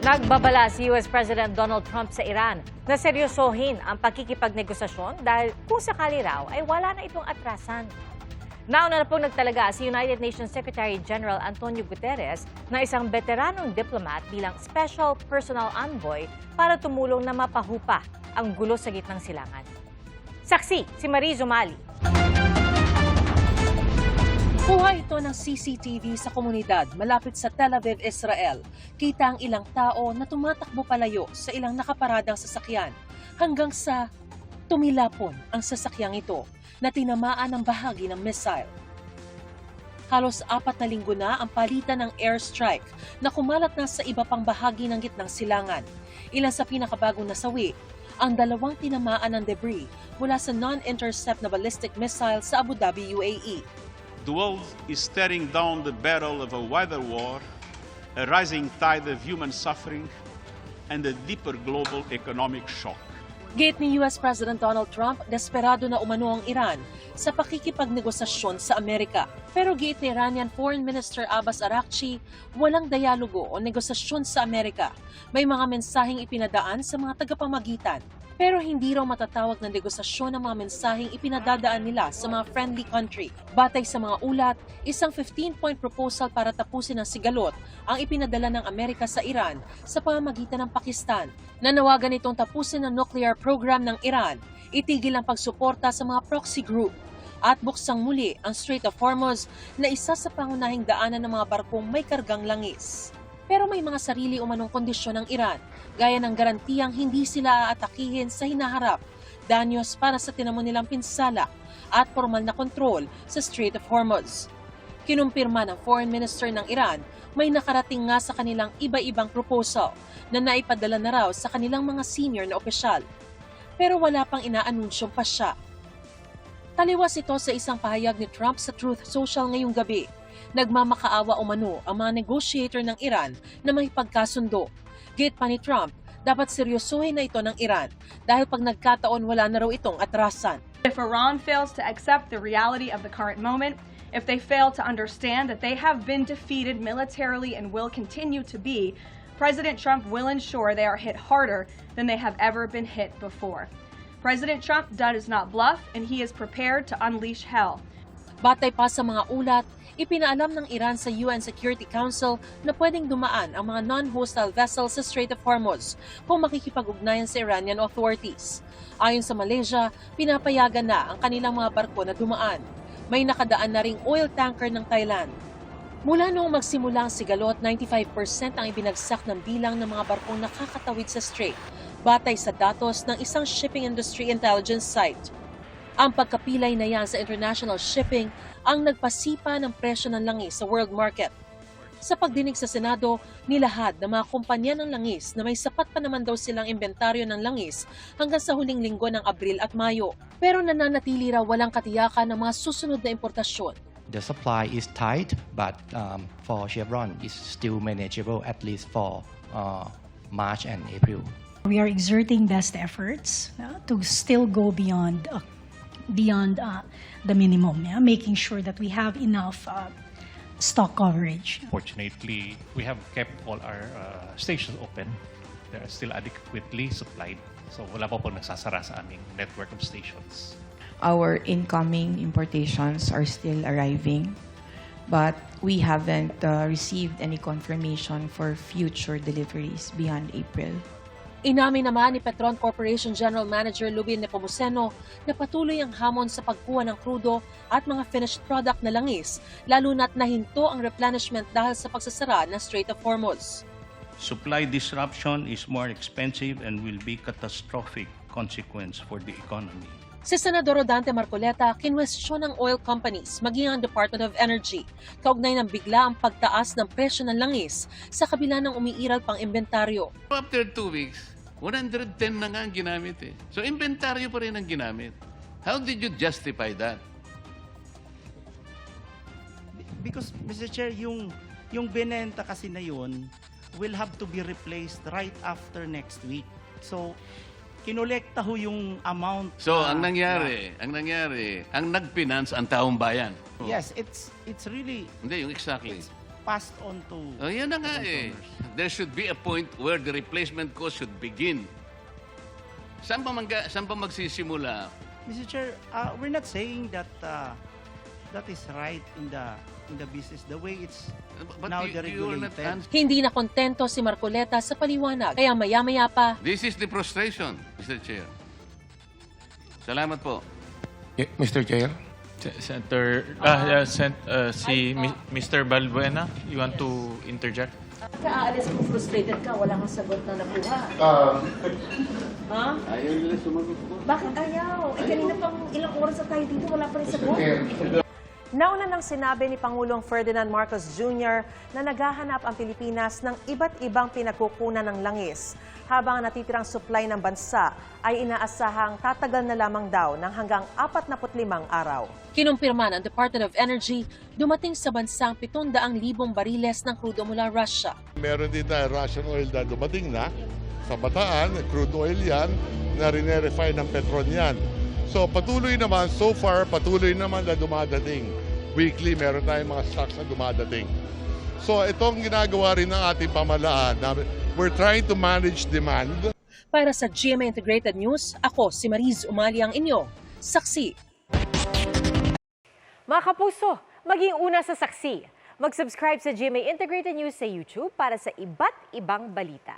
Nagbabala si US President Donald Trump sa Iran na seryosohin ang pakikipagnegosasyon dahil kung sakali raw ay wala na itong atrasan. Nauna na pong nagtalaga si United Nations Secretary General Antonio Guterres na isang veteranong diplomat bilang Special Personal Envoy para tumulong na mapahupa ang gulo sa gitnang silangan. Saksi si Marie Zumali. Kuha ito ng CCTV sa komunidad malapit sa Tel Aviv, Israel. Kita ang ilang tao na tumatakbo palayo sa ilang nakaparadang sasakyan hanggang sa tumilapon ang sasakyang ito na tinamaan ng bahagi ng missile. Halos 4 na linggo na ang palitan ng airstrike na kumalat na sa iba pang bahagi ng gitnang silangan. Ilan sa pinakabagong nasawi, ang 2 tinamaan ng debris mula sa non-intercept na ballistic missile sa Abu Dhabi, UAE. The world is staring down the barrel of a wider war, a rising tide of human suffering, and a deeper global economic shock. Gate ni US President Donald Trump, desperado na umano ang Iran sa pakikipagnegosasyon sa Amerika. Pero gate ni Iranian Foreign Minister Abbas Araghchi, walang dialogo o negosasyon sa Amerika. May mga mensaheng ipinadaan sa mga tagapamagitan. Pero hindi raw matatawag na negosasyon ang mga mensaheng ipinadadaan nila sa mga friendly country. Batay sa mga ulat, isang 15-point proposal para tapusin ang sigalot ang ipinadala ng Amerika sa Iran sa pamamagitan ng Pakistan. Nanawagan itong tapusin ang nuclear program ng Iran, itigil ang pagsuporta sa mga proxy group, at buksang muli ang Strait of Hormuz na isa sa pangunahing daanan ng mga barkong may kargang langis. Pero may mga sarili umanong kondisyon ng Iran, gaya ng garantiyang hindi sila aatakihin sa hinaharap, danyos para sa tinamo nilang pinsala, at formal na kontrol sa Strait of Hormuz. Kinumpirma ng Foreign Minister ng Iran, may nakarating nga sa kanilang iba-ibang proposal na naipadala na raw sa kanilang mga senior na opisyal. Pero wala pang inaanunsyong pa siya. Taliwas ito sa isang pahayag ni Trump sa Truth Social ngayong gabi. Nagmamakaawa umano ang mga negotiator ng Iran na may pagkasundo. Gate pa ni Trump, dapat seryosohin na ito ng Iran dahil pag nagkataon wala na raw itong atrasan. If Iran fails to accept the reality of the current moment, if they fail to understand that they have been defeated militarily and will continue to be, President Trump will ensure they are hit harder than they have ever been hit before. President Trump does not bluff and he is prepared to unleash hell. Batay pa sa mga ulat, ipinaalam ng Iran sa UN Security Council na pwedeng dumaan ang mga non-hostile vessels sa Strait of Hormuz kung makikipag-ugnayan sa Iranian authorities. Ayon sa Malaysia, pinapayagan na ang kanilang mga barko na dumaan. May nakadaan na ring oil tanker ng Thailand. Mula noong magsimula ang sigalot, 95% ang ibinagsak ng bilang ng mga barkong nakakatawid sa Strait, batay sa datos ng isang shipping industry intelligence site. Ang pagkapilay na yan sa international shipping ang nagpasipa ng presyo ng langis sa world market. Sa pagdinig sa Senado, nilahad ng mga kumpanya ng langis na may sapat pa naman daw silang inventaryo ng langis hanggang sa huling linggo ng Abril at Mayo. Pero nananatili raw walang katiyakan ng mga susunod na importasyon. The supply is tight, but for Chevron, it's still manageable at least for March and April. We are exerting best efforts to still go beyond the minimum, making sure that we have enough stock coverage. Fortunately, we have kept all our stations open. They are still adequately supplied. So wala pa po nagsasara sa aming network of stations. Our incoming importations are still arriving, but we haven't received any confirmation for future deliveries beyond April. Inamin naman ni Petron Corporation General Manager Lubin Nepomuceno na patuloy ang hamon sa pagkuha ng krudo at mga finished product na langis, lalo na't nahinto ang replenishment dahil sa pagsasara ng Strait of Hormuz. Supply disruption is more expensive and will be catastrophic consequence for the economy. Si Senador Rodante Marcoleta, kinwestiyon ng oil companies maging ang Department of Energy kaugnay ng bigla ang pagtaas ng presyo ng langis sa kabila ng umiiral pang inventaryo. After 2 weeks, 110 na nga ang ginamit eh. So inventaryo pa rin ang ginamit. How did you justify that? Because, Mr. Chair, yung binenta kasi na yun will have to be replaced right after next week. So, kinolekta ho yung amount. So, ang nangyari, ang nag-finance ang taong bayan. Yes, it's really... Hindi, yung exactly. passed on to Oh, yan na nga eh. consumers. There should be a point where the replacement cost should begin. Saan pa magsisimula? Mr. Chair, we're not saying that that is right in the business the way it's But now you are not deregulated. Hindi na kontento si Marcoleta sa paliwanag, kaya maya-maya pa, This is the frustration, Mr. Chair. Salamat po. Mr. Chair? Senator, Mr. Balbuena, you want to interject? kaalis mo frustrated ka, wala kang sagot na nakuha. Ha? Ayaw nila sumagot po. Bakit ayaw? Kanina pang ilang oras na tayo dito, wala pa rin sagot. Nauna nang sinabi ni Pangulong Ferdinand Marcos Jr. na naghahanap ang Pilipinas ng iba't ibang pinagkukunan ng langis, habang natitirang supply ng bansa ay inaasahang tatagal na lamang daw ng hanggang 45 araw. Kinumpirma ng Department of Energy, dumating sa bansang 700,000 bariles ng krudo mula Russia. Meron din tayo Russian oil na dumating na sa Bataan, crude oil yan, na rine-refine ng Petron yan. So patuloy naman, so far, patuloy naman na dumadating. Weekly, meron tayong mga stocks na dumadating. So itong ginagawa rin ng ating pamahalaan, we're trying to manage demand. Para sa GMA Integrated News, ako si Mariz Umali ang inyo, saksi. Mga kapuso, maging una sa saksi. Mag-subscribe sa GMA Integrated News sa YouTube para sa iba't ibang balita.